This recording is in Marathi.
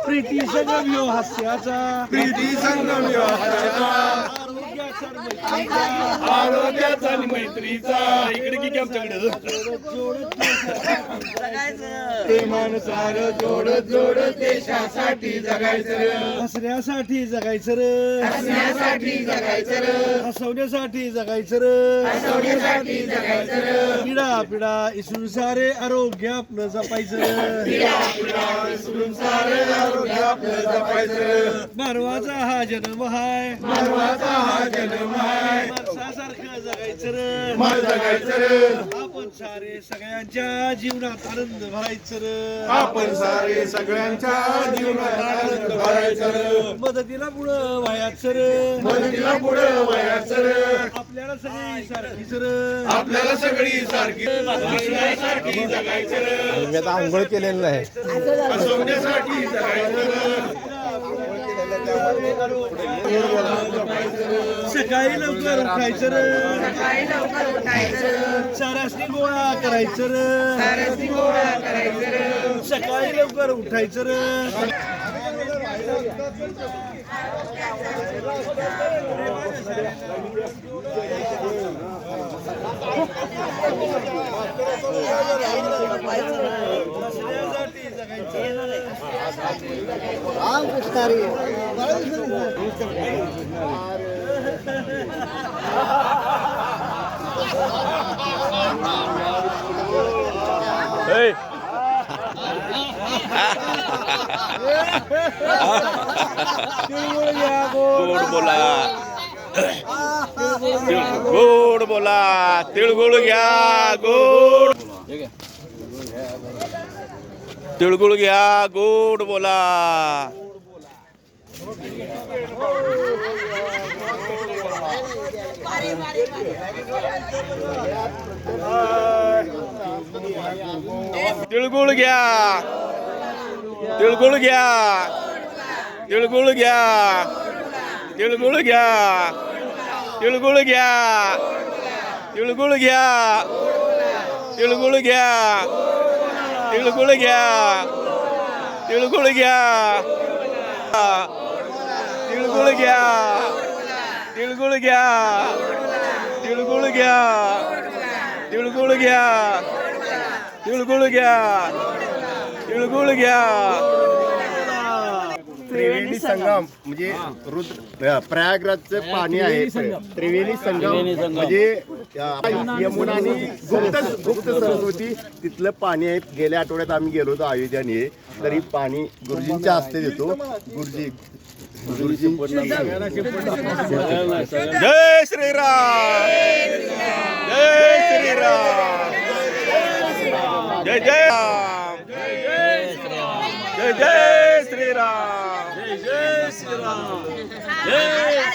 प्रीती संगम यो हास्याचा आरोग्याचा आणि मैत्रीचा इकडे की आमच्याकडे प्रेमानुसार जोडत जोडत देशासाठी जगायचं, हसण्यासाठी जगायचं रे, हसण्यासाठी जगायचं, हसवण्यासाठी जगायचं हसवण्यासाठी जगायचं, पिढा पिढा इसून सारे आरोग्य आपलं जपायचं, विसरून सारे आरोग्य आपलं जपायचं. मानवाचा हा जन्म हाय, मानवाचा हा जन्म आहे, माणसासारखं जगायचं रे, मग जगायचं. आपण सारे सगळ्यांच्या जीवनात आनंद भरायचं रे, आपण सारे सगळ्यांच्या जीवनात आनंद भरायचं, मदतीला पुढं व्हायचं रे, मदतीला पुढं व्हायचं, आपल्याला सगळी सारखीच रे, आपल्याला सगळी सारखी हसण्यासाठी जगायचं, मी आता आंघोळ केलेलं आहे. हसवण्यासाठी जगायचं, सकाळी लवकर उठायचं रे, सारासनी गोळा करायचं रे, सकाळी लवकर उठायचं रे, हसण्यासाठी जगायचं. गोड बोला, गोड बोला, तिळगुळ घ्या, गोड तिळगुळ घ्या, गोड बोला. तिळगुळ घ्या, तिळगुळ घ्या, तिळगुळ घ्या, तिळगुळ घ्या, तिळगुळ घ्या, तिळगुळ घ्या, तिळगुळ घ्या, तिळगुळ घ्या, तिळगुळ घ्या, तिळगुळ घ्या, तिळगुळ घ्या, तिळगुळ घ्या, तिळगुळ घ्या, तिळगुळ घ्या, तिळगुळ घ्या. त्रिवेणी संगम म्हणजे प्रयागराजचं पाणी आहे. त्रिवेणी संगम म्हणजे यमुना आणि गुप्त सरस्वती तिथलं पाणी आहे. गेल्या आठवड्यात आम्ही गेलो होतो अयोध्याने. तरी पाणी गुरुजींच्या हस्ते देतो. गुरुजी जय श्रीराम, जय श्रीराम, जय जय राम, जय जय श्रीराम, जय श्रीराम, जय